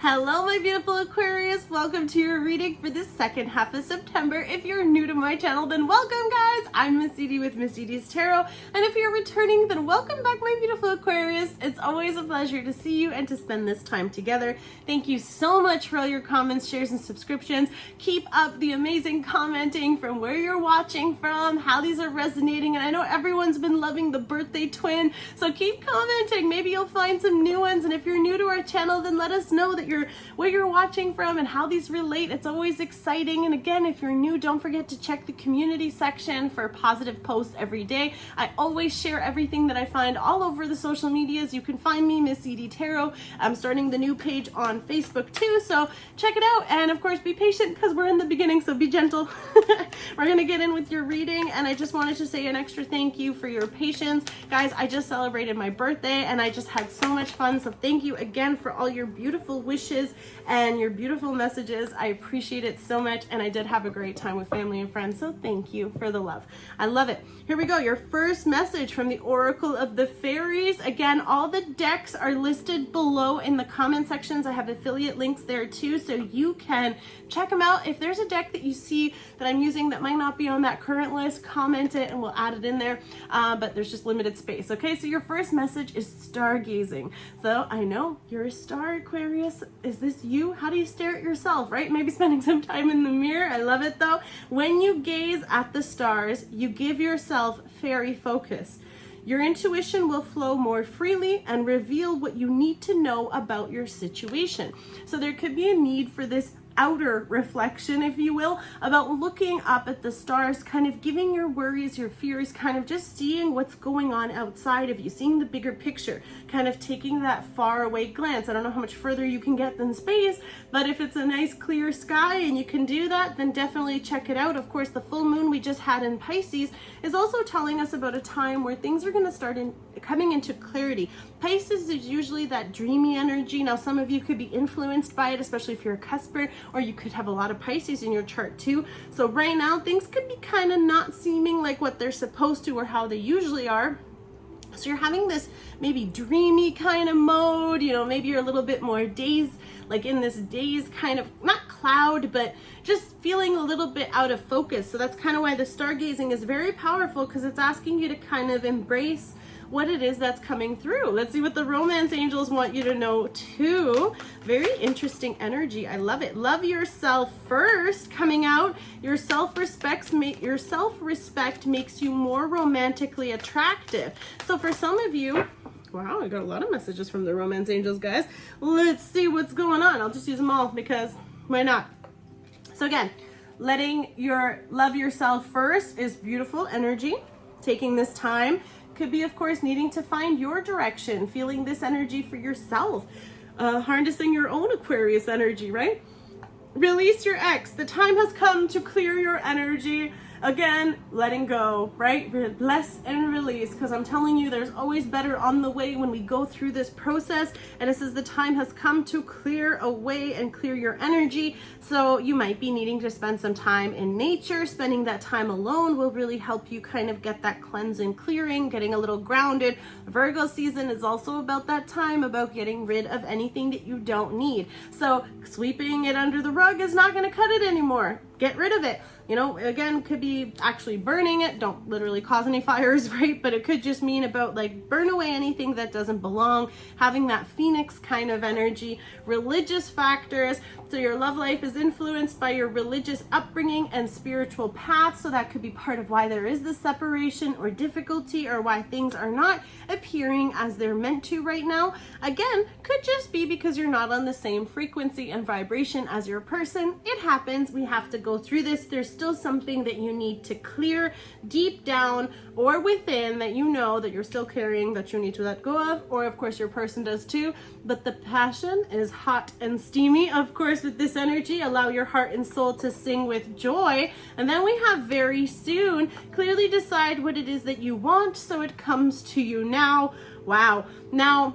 Hello, my beautiful Aquarius. Welcome to your reading for the second half of September. If you're new to my channel, then welcome, guys. I'm Miss Edie with Miss EDIE'S Tarot. And if you're returning, then welcome back, my beautiful Aquarius. It's always a pleasure to see you and to spend this time together. Thank you so much for all your comments, shares, and subscriptions. Keep up the amazing commenting from where you're watching from, how these are resonating. And I know everyone's been loving the birthday twin, so keep commenting. Maybe you'll find some new ones. And if you're new to our channel, then let us know that where you're watching from and how these relate. It's always exciting. And again, if you're new, don't forget to check the community section for positive posts every day. I always share everything that I find all over the social medias. You can find me, Miss Edie Tarot. I'm starting the new page on Facebook too, so check it out. And of course, be patient because we're in the beginning, so be gentle. We're gonna get in with your reading, and I just wanted to say an extra thank you for your patience. Guys, I just celebrated my birthday and I just had so much fun, so thank you again for all your beautiful wishes and your beautiful messages. I appreciate it so much, and I did have a great time with family and friends, so thank you for the love. I love it. Here we go. Your first message from the Oracle of the Fairies. Again, all the decks are listed below in the comment sections. I have affiliate links there too, so you can check them out. If there's a deck that you see that I'm using that might not be on that current list, comment it and we'll add it in there, but there's just limited space. Okay, so your first message is stargazing. So I know you're a star, Aquarius. Is this you? How do you stare at yourself, right? Maybe spending some time in the mirror. I love it though. When you gaze at the stars, you give yourself fairy focus. Your intuition will flow more freely and reveal what you need to know about your situation. So there could be a need for this outer reflection, if you will, about looking up at the stars, kind of giving your worries, your fears, kind of just seeing what's going on outside of you, seeing the bigger picture, kind of taking that far away glance. I don't know how much further you can get than space, but if it's a nice clear sky and you can do that, then definitely check it out. Of course, the full moon we just had in Pisces is also telling us about a time where things are going to start coming into clarity. Pisces is usually that dreamy energy. Now, some of you could be influenced by it, especially if you're a cusper, or you could have a lot of Pisces in your chart too. So right now, things could be kind of not seeming like what they're supposed to or how they usually are. So you're having this maybe dreamy kind of mode, you know, maybe you're a little bit more dazed, like in this daze kind of, not cloud, but just feeling a little bit out of focus. So that's kind of why the stargazing is very powerful, because it's asking you to kind of embrace what it is that's coming through. Let's see what the romance angels want you to know too. Very interesting energy. I love it. Love yourself first coming out. Your self-respect makes you more romantically attractive. So for some of you, wow, I got a lot of messages from the romance angels, guys. Let's see what's going on. I'll just use them all because why not? So again, love yourself first is beautiful energy. Taking this time could be, of course, needing to find your direction, feeling this energy for yourself, harnessing your own Aquarius energy, right? Release your ex. The time has come to clear your energy. Again, letting go, right? Bless and release, because I'm telling you, there's always better on the way when we go through this process. And it says the time has come to clear away and clear your energy. So you might be needing to spend some time in nature. Spending that time alone will really help you kind of get that cleanse and clearing, getting a little grounded. Virgo season is also about that time, about getting rid of anything that you don't need. So sweeping it under the rug is not going to cut it anymore. Get rid of it. You know, again, could be actually burning it. Don't literally cause any fires, right? But it could just mean about like burn away anything that doesn't belong, having that phoenix kind of energy. Religious factors. So your love life is influenced by your religious upbringing and spiritual path. So that could be part of why there is this separation or difficulty, or why things are not appearing as they're meant to right now. Again, could just be because you're not on the same frequency and vibration as your person. It happens. We have to go through this. There's still something that you need to clear deep down or within that you know that you're still carrying, that you need to let go of, or of course your person does too. But the passion is hot and steamy. Of course, with this energy, allow your heart and soul to sing with joy. And then we have very soon, clearly decide what it is that you want so it comes to you now. Wow. Now,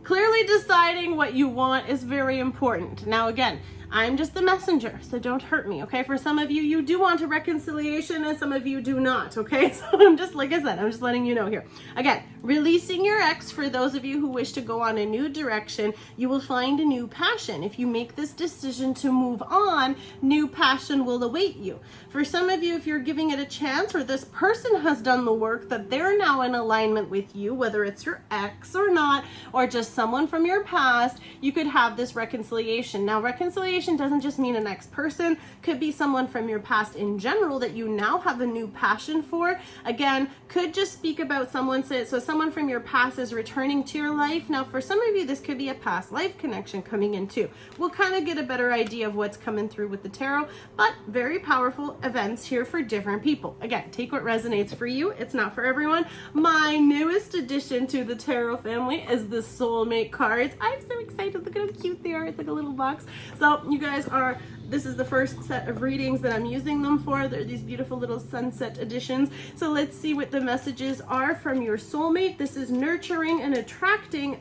clearly deciding what you want is very important. Now, again, I'm just the messenger, so don't hurt me, okay? For some of you, you do want a reconciliation, and some of you do not, okay? So I'm just, like I said, I'm just letting you know here. Again, releasing your ex, for those of you who wish to go on a new direction, you will find a new passion. If you make this decision to move on, new passion will await you. For some of you, if you're giving it a chance, or this person has done the work that they're now in alignment with you, whether it's your ex or not, or just someone from your past, you could have this reconciliation. Now, reconciliation doesn't just mean an ex-person, could be someone from your past in general that you now have a new passion for. Again, could just speak about someone, so someone from your past is returning to your life. Now, for some of you, this could be a past life connection coming in too. We'll kind of get a better idea of what's coming through with the tarot, but very powerful events here for different people. Again, take what resonates for you. It's not for everyone. My newest addition to the tarot family is the Soulmate cards. I'm so excited. Look at how cute they are. It's like a little box. So you guys are, this is the first set of readings that I'm using them for. They're these beautiful little sunset editions. So let's see what the messages are from your soulmate. This is nurturing and attracting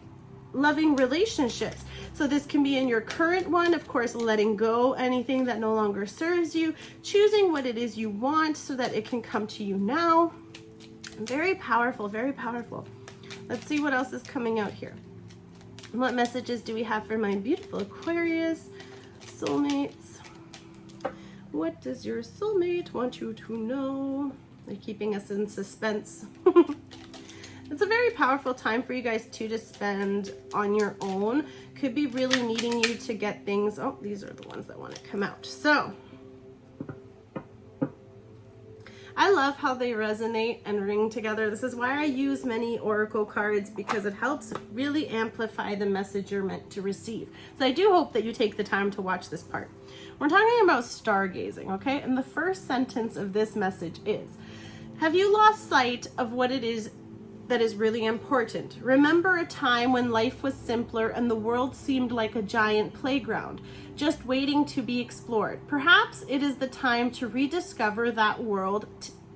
loving relationships. So this can be in your current one, of course, letting go anything that no longer serves you, choosing what it is you want so that it can come to you now. Very powerful, very powerful. Let's see what else is coming out here. What messages do we have for my beautiful Aquarius soulmates? What does your soulmate want you to know? They're keeping us in suspense. It's a very powerful time for you guys too to spend on your own. Could be really needing you to get things. Oh, these are the ones that want to come out. So I love how they resonate and ring together. This is why I use many oracle cards, because it helps really amplify the message you're meant to receive. So I do hope that you take the time to watch this part. We're talking about stargazing, okay? And the first sentence of this message is, have you lost sight of what it is that is really important? Remember a time when life was simpler and the world seemed like a giant playground, just waiting to be explored. Perhaps it is the time to rediscover that world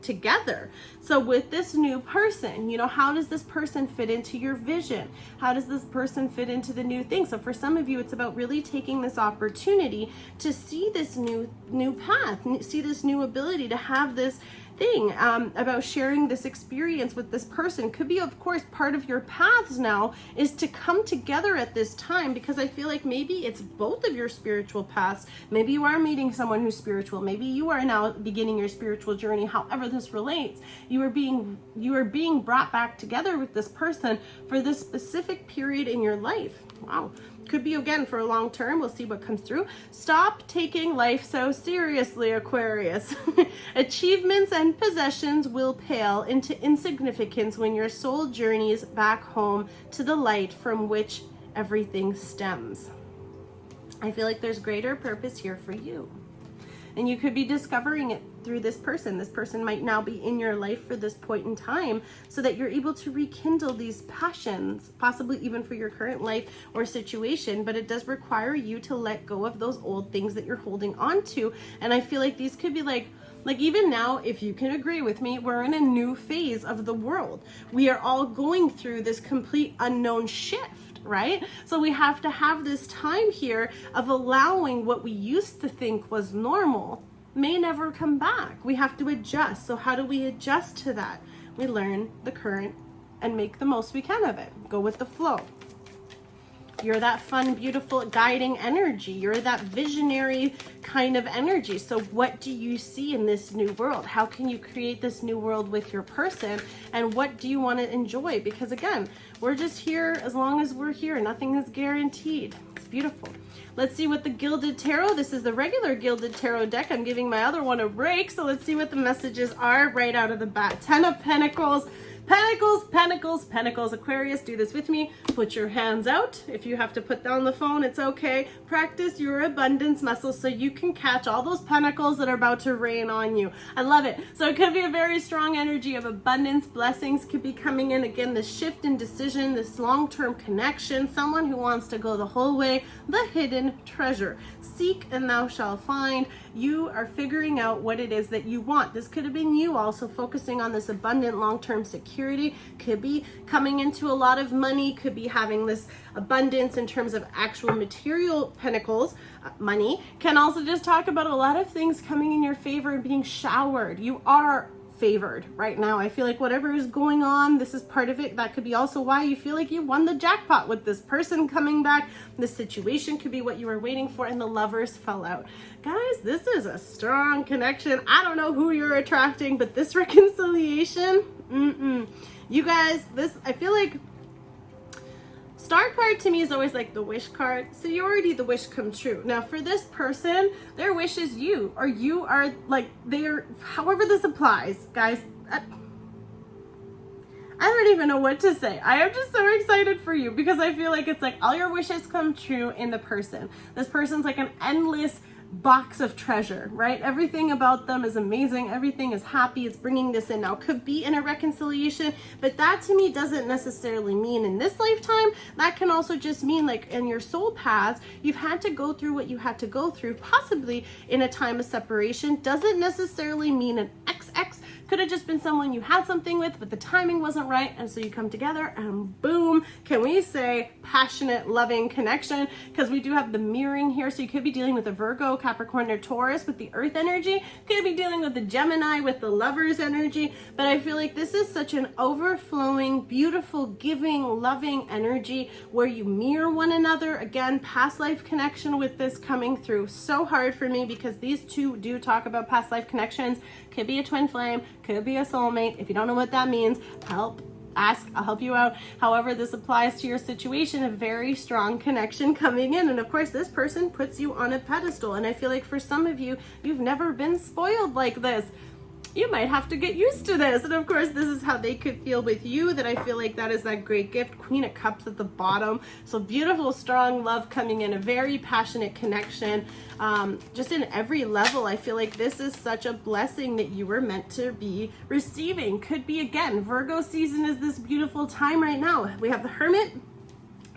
together. So with this new person, you know, how does this person fit into your vision? How does this person fit into the new thing? So for some of you, it's about really taking this opportunity to see this new path, see this new ability to have this thing about sharing this experience with this person. Could be, of course, part of your paths now is to come together at this time, because I feel like maybe it's both of your spiritual paths. Maybe you are meeting someone who's spiritual. Maybe you are now beginning your spiritual journey. However this relates, you are being brought back together with this person for this specific period in your life. Wow. Could be, again, for a long term. We'll see what comes through. Stop taking life so seriously, Aquarius. Achievements and possessions will pale into insignificance when your soul journeys back home to the light from which everything stems. I feel like there's greater purpose here for you. And you could be discovering it through this person. This person might now be in your life for this point in time, so that you're able to rekindle these passions, possibly even for your current life or situation. But it does require you to let go of those old things that you're holding on to. And I feel like these could be like even now, if you can agree with me, we're in a new phase of the world. We are all going through this complete unknown shift, right? So we have to have this time here of allowing what we used to think was normal may never come back. We have to adjust. So how do we adjust to that? We learn the current and make the most we can of it. Go with the flow. You're that fun, beautiful, guiding energy. You're that visionary kind of energy. So what do you see in this new world? How can you create this new world with your person? And what do you want to enjoy? Because again, we're just here as long as we're here. Nothing is guaranteed. It's beautiful. Let's see what the Gilded Tarot, this is the regular Gilded Tarot deck. I'm giving my other one a break. So let's see what the messages are right out of the bat. 10 of Pentacles. Pentacles, Pentacles, Pentacles. Aquarius, do this with me. Put your hands out. If you have to put down the phone, it's okay. Practice your abundance muscles so you can catch all those pentacles that are about to rain on you. I love it. So it could be a very strong energy of abundance. Blessings could be coming in. Again, this shift in decision, this long-term connection, someone who wants to go the whole way, the hidden treasure. Seek and thou shalt find. You are figuring out what it is that you want. This could have been you also focusing on this abundant long-term security. security, could be coming into a lot of money, could be having this abundance in terms of actual material pentacles. Money can also just talk about a lot of things coming in your favor and being showered. You are favored right now. I feel like whatever is going on, this is part of it. That could be also why you feel like you won the jackpot with this person coming back. The situation could be what you were waiting for, and the lovers fell out. Guys, this is a strong connection. I don't know who you're attracting, but this reconciliation, you guys, I feel like Star card to me is always like the wish card. So you're already the wish come true. Now for this person, their wish is you, or you are like however this applies, guys. I don't even know what to say. I am just so excited for you because I feel like it's like all your wishes come true in the person. This person's like an endless box of treasure, right? Everything about them is amazing. Everything is happy. It's bringing this in. Now, could be in a reconciliation, but that to me doesn't necessarily mean in this lifetime. That can also just mean like in your soul paths, you've had to go through what you had to go through, possibly in a time of separation. Doesn't necessarily mean an XX. Could have just been someone you had something with, but the timing wasn't right, and so you come together and boom, can we say passionate, loving connection? Because we do have the mirroring here, so you could be dealing with a Virgo, Capricorn, or Taurus with the earth energy, could be dealing with the Gemini with the lovers energy, but I feel like this is such an overflowing, beautiful, giving, loving energy where you mirror one another. Again, past life connection with this coming through so hard for me because these two do talk about past life connections. Could be a twin flame, could be a soulmate. If you don't know what that means, ask, I'll help you out. However this applies to your situation, a very strong connection coming in. And of course, this person puts you on a pedestal. And I feel like for some of you, you've never been spoiled like this. You might have to get used to this. And of course, this is how they could feel with you, that I feel like that is that great gift. Queen of Cups at the bottom. So beautiful, strong love coming in, a very passionate connection. Just in every level, I feel like this is such a blessing that you were meant to be receiving. Could be, again, Virgo season is this beautiful time right now. We have the Hermit.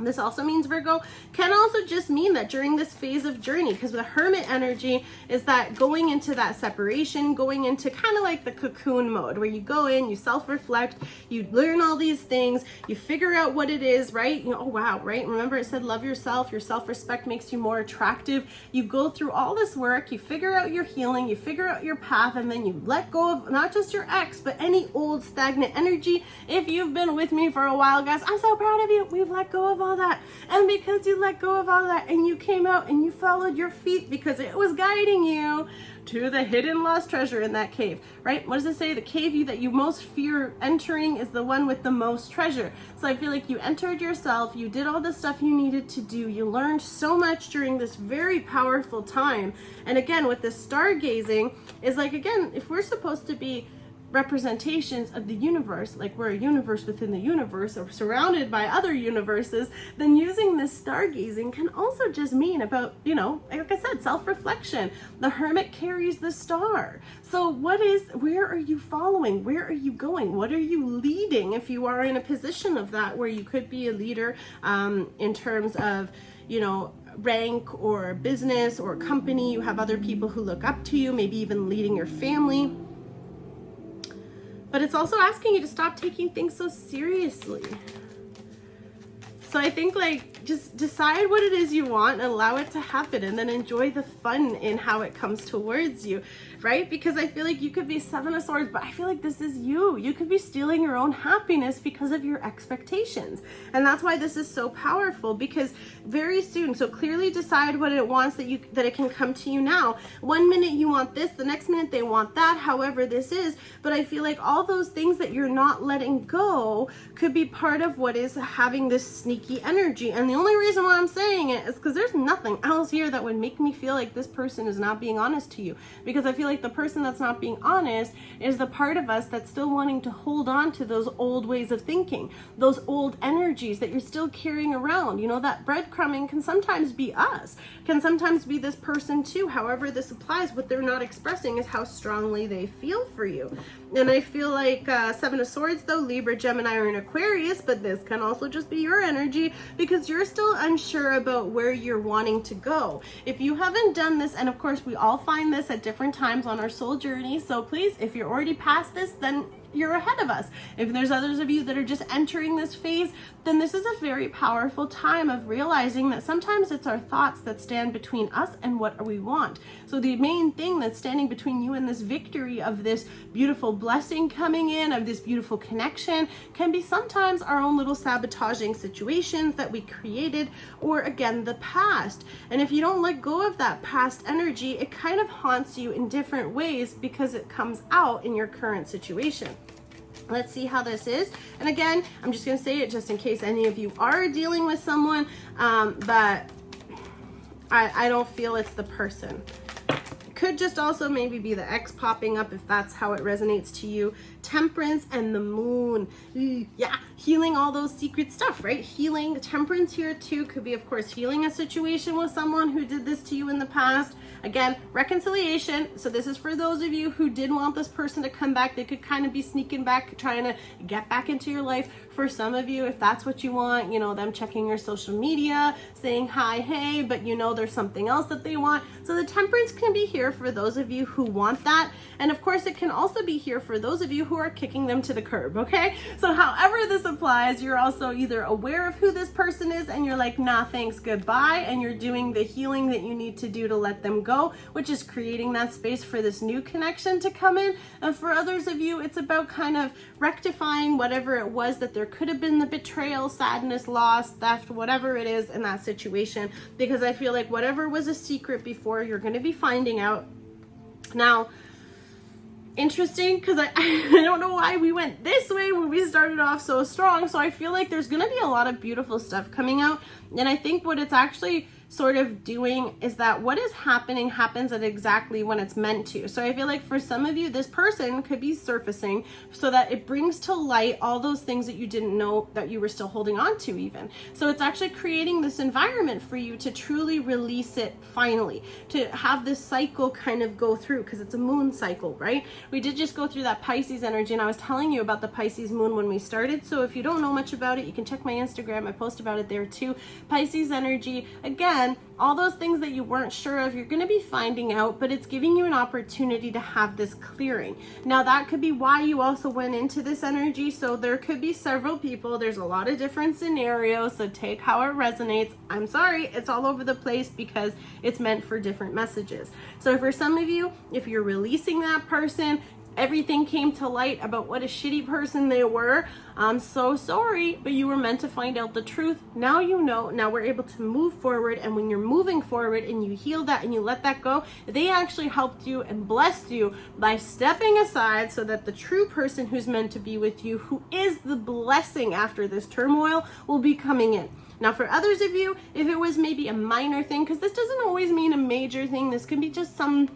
This also means Virgo. Can also just mean that during this phase of journey, because the Hermit energy is that going into that separation, going into kind of like the cocoon mode where you go in, you self-reflect, you learn all these things, you figure out what it is, right? You know, oh wow, right? Remember it said love yourself, your self-respect makes you more attractive. You go through all this work, you figure out your healing, you figure out your path, and then you let go of not just your ex, but any old stagnant energy. If you've been with me for a while, guys, I'm so proud of you. We've let go of all that. And because you let go of all that and you came out and you followed your feet because it was guiding you to the hidden lost treasure in that cave, right? What does it say? The cave that you most fear entering is the one with the most treasure. So I feel like you entered yourself, you did all the stuff you needed to do, you learned so much during this very powerful time. And again, with this stargazing is like, again, if we're supposed to be representations of the universe, like we're a universe within the universe or surrounded by other universes, then using this stargazing can also just mean about, you know, like I said, self-reflection. The Hermit carries the star. So where are you following? Where are you going? What are you leading if you are in a position of that where you could be a leader in terms of, you know, rank or business or company? You have other people who look up to you, maybe even leading your family. But it's also asking you to stop taking things so seriously. So I think like just decide what it is you want and allow it to happen, and then enjoy the fun in how it comes towards you, right? Because I feel like you could be Seven of Swords, but I feel like this is you. You could be stealing your own happiness because of your expectations. And that's why this is so powerful, because very soon, so clearly decide what it wants that it can come to you now. One minute you want this, the next minute they want that, however this is. But I feel like all those things that you're not letting go could be part of what is having this sneaky energy. And the only reason why I'm saying it is because there's nothing else here that would make me feel like this person is not being honest to you. Because I feel like the person that's not being honest is the part of us that's still wanting to hold on to those old ways of thinking, those old energies that you're still carrying around. You know, that breadcrumbing can sometimes be us, can sometimes be this person too. However this applies, what they're not expressing is how strongly they feel for you. And I feel like Seven of Swords though, Libra, Gemini, or an Aquarius, but this can also just be your energy because you're still unsure about where you're wanting to go. If you haven't done this, and of course we all find this at different times on our soul journey, so please, if you're already past this, then you're ahead of us. If there's others of you that are just entering this phase, then this is a very powerful time of realizing that sometimes it's our thoughts that stand between us and what we want. So the main thing that's standing between you and this victory of this beautiful blessing coming in, of this beautiful connection, can be sometimes our own little sabotaging situations that we created, or again, the past. And if you don't let go of that past energy, it kind of haunts you in different ways because it comes out in your current situation. Let's see how this is. And again, I'm just going to say it just in case any of you are dealing with someone, but I don't feel it's the person. Could just also maybe be the ex popping up if that's how it resonates to you. Temperance and the moon. Yeah, healing all those secret stuff, right? Healing. Temperance here too could be, of course, healing a situation with someone who did this to you in the past. Again, reconciliation. So this is for those of you who did want this person to come back. They could kind of be sneaking back, trying to get back into your life. For some of you, if that's what you want, you know, them checking your social media, saying hi, hey, but you know there's something else that they want. So the temperance can be here for those of you who want that. And of course, it can also be here for those of you who are kicking them to the curb, okay? So however this applies, you're also either aware of who this person is and you're like, nah, thanks, goodbye. And you're doing the healing that you need to do to let them go, which is creating that space for this new connection to come in. And for others of you, it's about kind of rectifying whatever it was that there could have been, the betrayal, sadness, loss, theft, whatever it is in that situation. Because I feel like whatever was a secret before, you're going to be finding out. Now, interesting, because I don't know why we went this way when we started off so strong. So I feel like there's going to be a lot of beautiful stuff coming out. And I think what it's actually sort of doing is that what is happening happens at exactly when it's meant to. So I feel like for some of you, this person could be surfacing so that it brings to light all those things that you didn't know that you were still holding on to even. So it's actually creating this environment for you to truly release it finally, to have this cycle kind of go through, because it's a moon cycle, right? We did just go through that Pisces energy, and I was telling you about the Pisces moon when we started. So if you don't know much about it, you can check my Instagram. I post about it there too. Pisces energy, again, all those things that you weren't sure of, you're going to be finding out, but it's giving you an opportunity to have this clearing. Now that could be why you also went into this energy. So there could be several people. There's a lot of different scenarios. So take how it resonates. I'm sorry, it's all over the place because it's meant for different messages. So for some of you, if you're releasing that person, everything came to light about what a shitty person they were. I'm so sorry, but you were meant to find out the truth. Now you know. Now we're able to move forward. And when you're moving forward and you heal that and you let that go, they actually helped you and blessed you by stepping aside so that the true person who's meant to be with you, who is the blessing after this turmoil, will be coming in. Now for others of you, if it was maybe a minor thing, because this doesn't always mean a major thing, this can be just some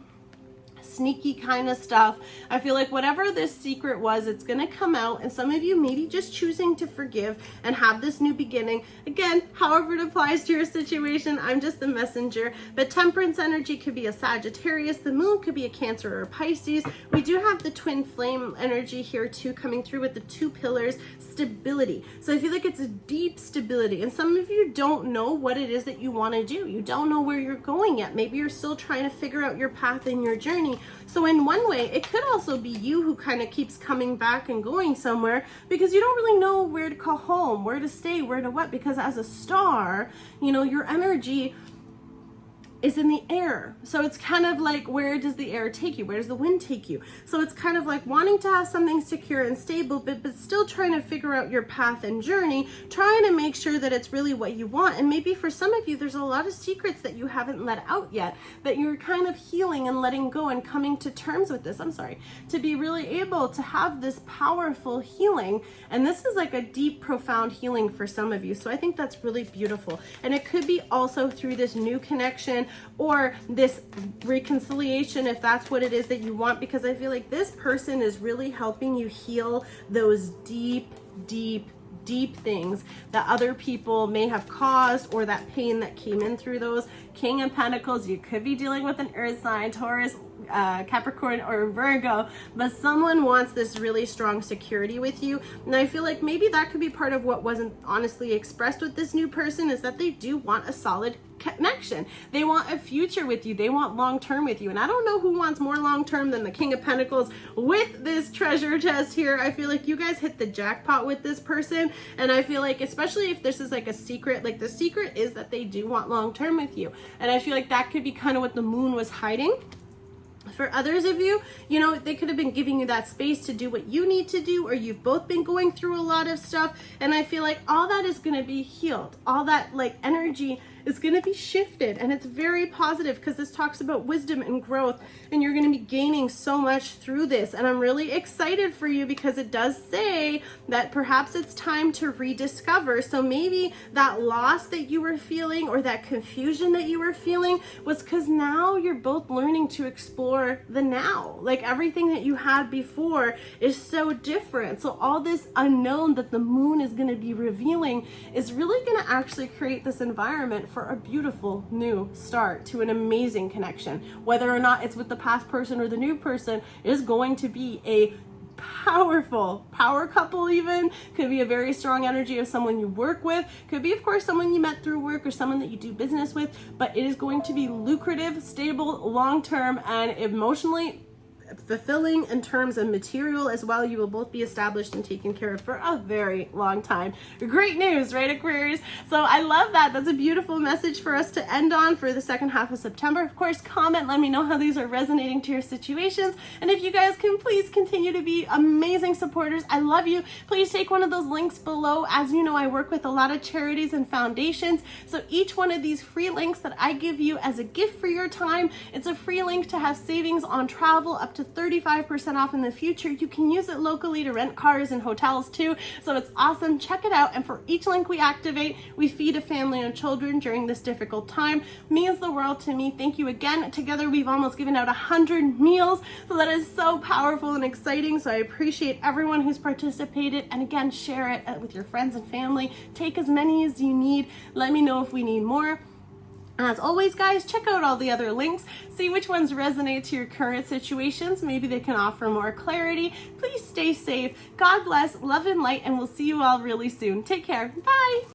sneaky kind of stuff. I feel like whatever this secret was, it's going to come out, and some of you maybe just choosing to forgive and have this new beginning. Again, however it applies to your situation, I'm just the messenger. But temperance energy could be a Sagittarius, the moon could be a Cancer or a Pisces. We do have the twin flame energy here too, coming through with the two pillars, stability. So I feel like it's a deep stability, and some of you don't know what it is that you want to do. You don't know where you're going yet. Maybe you're still trying to figure out your path in your journey. So in one way, it could also be you who kind of keeps coming back and going somewhere because you don't really know where to call home, where to stay, where to what, because as a star, you know, your energy is in the air. So it's kind of like, where does the air take you? Where does the wind take you? So it's kind of like wanting to have something secure and stable, but still trying to figure out your path and journey, trying to make sure that it's really what you want. And maybe for some of you, there's a lot of secrets that you haven't let out yet, that you're kind of healing and letting go and coming to terms with this. I'm sorry, to be really able to have this powerful healing. And this is like a deep, profound healing for some of you. So I think that's really beautiful. And it could be also through this new connection or this reconciliation, if that's what it is that you want, because I feel like this person is really helping you heal those deep things that other people may have caused, or that pain that came in through those. King of Pentacles, you could be dealing with an earth sign, Taurus, Capricorn or Virgo, but someone wants this really strong security with you. And I feel like maybe that could be part of what wasn't honestly expressed with this new person, is that they do want a solid connection. They want a future with you. They want long-term with you. And I don't know who wants more long-term than the King of Pentacles with this treasure chest here. I feel like you guys hit the jackpot with this person. And I feel like, especially if this is like a secret, like the secret is that they do want long-term with you. And I feel like that could be kind of what the moon was hiding. For others of you, you know, they could have been giving you that space to do what you need to do, or you've both been going through a lot of stuff. And I feel like all that is going to be healed. All that like energy is going to be shifted, and it's very positive because this talks about wisdom and growth, and you're going to be gaining so much through this. And I'm really excited for you because it does say that perhaps it's time to rediscover. So maybe that loss that you were feeling or that confusion that you were feeling was because now you're both learning to explore the now. Like everything that you had before is so different. So all this unknown that the moon is going to be revealing is really going to actually create this environment for a beautiful new start to an amazing connection. Whether or not it's with the past person or the new person, is going to be a powerful power couple. Even could be a very strong energy of someone you work with, could be of course someone you met through work or someone that you do business with, but it is going to be lucrative, stable, long-term, and emotionally fulfilling in terms of material as well. You will both be established and taken care of for a very long time. Great news, right, Aquarius? So I love that. That's a beautiful message for us to end on for the second half of September. Of course, comment, let me know how these are resonating to your situations. And if you guys can please continue to be amazing supporters, I love you. Please take one of those links below. As you know, I work with a lot of charities and foundations. So each one of these free links that I give you as a gift for your time, it's a free link to have savings on travel up to 35% off in the future. You can use it locally to rent cars and hotels too. So it's awesome. Check it out. And for each link we activate, we feed a family and children during this difficult time. Means the world to me. Thank you again. Together we've almost given out 100 meals. So that is so powerful and exciting. So I appreciate everyone who's participated. And again, share it with your friends and family. Take as many as you need. Let me know if we need more. As always, guys, check out all the other links, see which ones resonate to your current situations. Maybe they can offer more clarity. Please stay safe. God bless, love and light, and we'll see you all really soon. Take care. Bye.